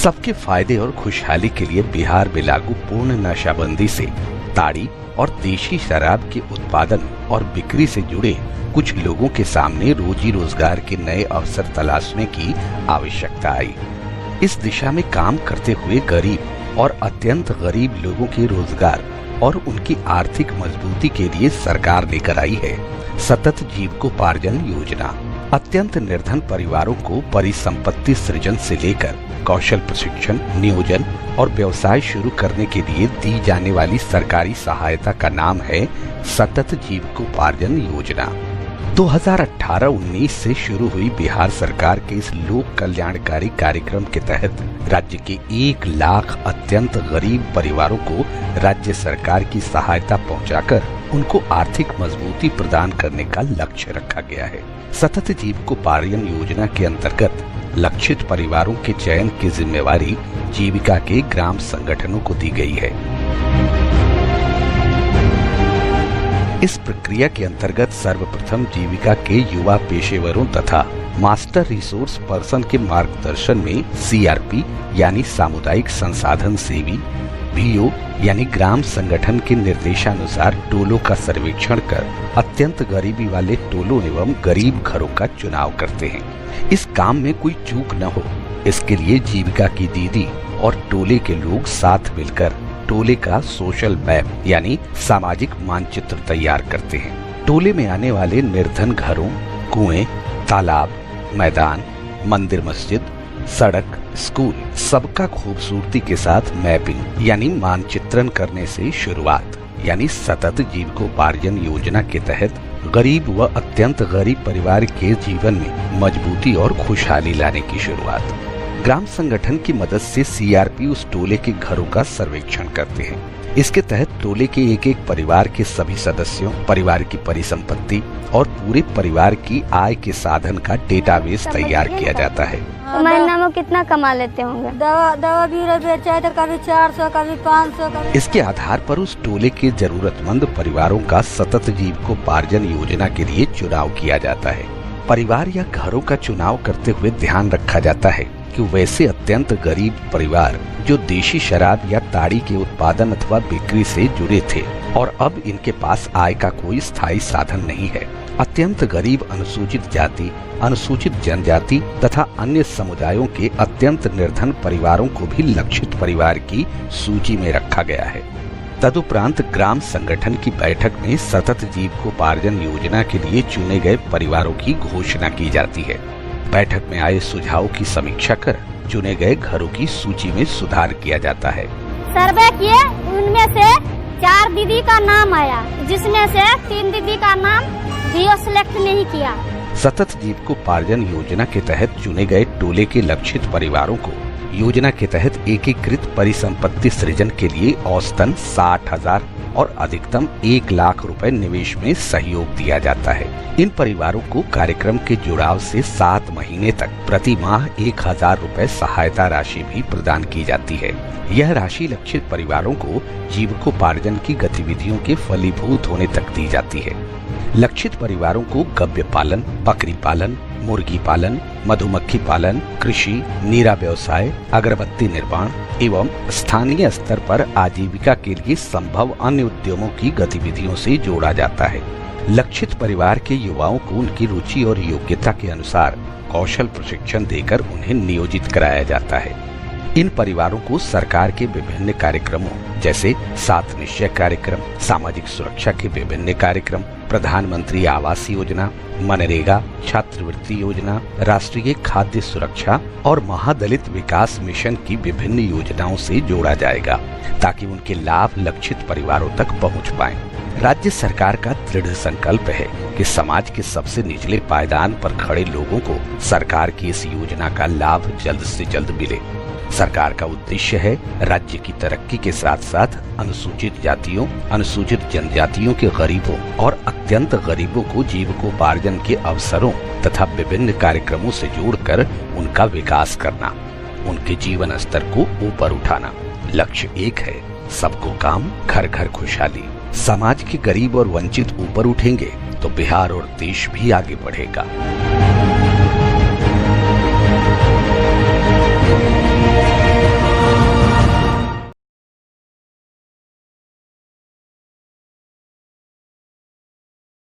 सबके फायदे और खुशहाली के लिए बिहार में लागू पूर्ण नशाबंदी से ताड़ी और देशी शराब के उत्पादन और बिक्री से जुड़े कुछ लोगों के सामने रोजी रोजगार के नए अवसर तलाशने की आवश्यकता आई। इस दिशा में काम करते हुए गरीब और अत्यंत गरीब लोगों के रोजगार और उनकी आर्थिक मजबूती के लिए सरकार लेकर आई है सतत जीविकोपार्जन योजना। अत्यंत निर्धन परिवारों को परिसंपत्ति सृजन से लेकर कौशल प्रशिक्षण, नियोजन और व्यवसाय शुरू करने के लिए दी जाने वाली सरकारी सहायता का नाम है सतत जीविकोपार्जन योजना। 2018-19 से शुरू हुई बिहार सरकार के इस लोक कल्याणकारी कार्यक्रम के तहत राज्य के 1 लाख अत्यंत गरीब परिवारों को राज्य सरकार की सहायता पहुंचाकर उनको आर्थिक मजबूती प्रदान करने का लक्ष्य रखा गया है। सतत जीविकोपार्जन योजना के अंतर्गत लक्षित परिवारों के चयन की जिम्मेवारी जीविका के ग्राम संगठनों को दी गई है। इस प्रक्रिया के अंतर्गत सर्वप्रथम जीविका के युवा पेशेवरों तथा मास्टर रिसोर्स पर्सन के मार्गदर्शन में सीआरपी यानी सामुदायिक संसाधन सेवी, VO यानी ग्राम संगठन के निर्देशानुसार टोलों का सर्वेक्षण कर अत्यंत गरीबी वाले टोलों एवं गरीब घरों का चुनाव करते हैं। इस काम में कोई चूक न हो, इसके लिए जीविका की दीदी और टोले के लोग साथ मिलकर टोले का सोशल मैप यानी सामाजिक मानचित्र तैयार करते हैं। टोले में आने वाले निर्धन घरों, कुएं, तालाब, मैदान, मंदिर, मस्जिद, सड़क, स्कूल सबका खूबसूरती के साथ मैपिंग यानी मानचित्रण करने से शुरुआत यानी सतत जीविकोपार्जन योजना के तहत गरीब व अत्यंत गरीब परिवार के जीवन में मजबूती और खुशहाली लाने की शुरुआत। ग्राम संगठन की मदद से सीआरपी उस टोले के घरों का सर्वेक्षण करते हैं। इसके तहत टोले के एक परिवार के सभी सदस्यों, परिवार की परिसंपत्ति और पूरे परिवार की आय के साधन का डेटाबेस तैयार किया जाता है। महीना में कितना कमा लेते होंगे? दवा भी बेचा तो कभी 400, कभी 500, कभी। इसके आधार पर उस टोले के जरूरतमंद परिवारों का सतत जीविकोपार्जन योजना के लिए चुनाव किया जाता है। परिवार या घरों का चुनाव करते हुए ध्यान रखा जाता है कि वैसे अत्यंत गरीब परिवार जो देशी शराब या ताड़ी के उत्पादन अथवा बिक्री से जुड़े थे और अब इनके पास आय का कोई स्थायी साधन नहीं है। अत्यंत गरीब अनुसूचित जाति, अनुसूचित जनजाति तथा अन्य समुदायों के अत्यंत निर्धन परिवारों को भी लक्षित परिवार की सूची में रखा गया है। तदुपरांत ग्राम संगठन की बैठक में सतत जीविकोपार्जन योजना के लिए चुने गए परिवारों की घोषणा की जाती है। बैठक में आए सुझावों की समीक्षा कर चुने गए घरों की सूची में सुधार किया जाता है। सर्वे किए, उनमें से 4 दीदी का नाम आया, जिसमें से 3 दीदी का नाम VO सिलेक्ट नहीं किया। सतत जीविकोपार्जन योजना के तहत चुने गए टोले के लक्षित परिवारों को योजना के तहत एकीकृत परिसंपत्ति सृजन के लिए औसतन 60,000 और अधिकतम 1 लाख रुपए निवेश में सहयोग दिया जाता है। इन परिवारों को कार्यक्रम के जुड़ाव से 7 महीने तक प्रति माह 1,000 रुपए सहायता राशि भी प्रदान की जाती है। यह राशि लक्षित परिवारों को जीविकोपार्जन की गतिविधियों के फलीभूत होने तक दी जाती है। लक्षित परिवारों को गव्य पालन, बकरी पालन, मुर्गी पालन, मधुमक्खी पालन, कृषि, नीरा व्यवसाय, अगरबत्ती निर्माण एवं स्थानीय स्तर पर आजीविका के लिए संभव अन्य उद्यमों की गतिविधियों से जोड़ा जाता है। लक्षित परिवार के युवाओं को उनकी रुचि और योग्यता के अनुसार कौशल प्रशिक्षण देकर उन्हें नियोजित कराया जाता है। इन परिवारों को सरकार के विभिन्न कार्यक्रमों जैसे 7 निश्चय कार्यक्रम, सामाजिक सुरक्षा के विभिन्न कार्यक्रम, प्रधानमंत्री आवास योजना, मनरेगा, छात्रवृत्ति योजना, राष्ट्रीय खाद्य सुरक्षा और महादलित विकास मिशन की विभिन्न योजनाओं से जोड़ा जाएगा ताकि उनके लाभ लक्षित परिवारों तक पहुंच पाएं। राज्य सरकार का दृढ़ संकल्प है कि समाज के सबसे निचले पायदान पर खड़े लोगों को सरकार की इस योजना का लाभ जल्द से जल्द मिले। सरकार का उद्देश्य है राज्य की तरक्की के साथ साथ अनुसूचित जातियों, अनुसूचित जनजातियों के गरीबों और अत्यंत गरीबों को जीविकोपार्जन के अवसरों तथा विभिन्न कार्यक्रमों से जोड़कर उनका विकास करना, उनके जीवन स्तर को ऊपर उठाना। लक्ष्य एक है, सबको काम, घर घर खुशहाली। समाज के गरीब और वंचित ऊपर उठेंगे तो बिहार और देश भी आगे बढ़ेगा।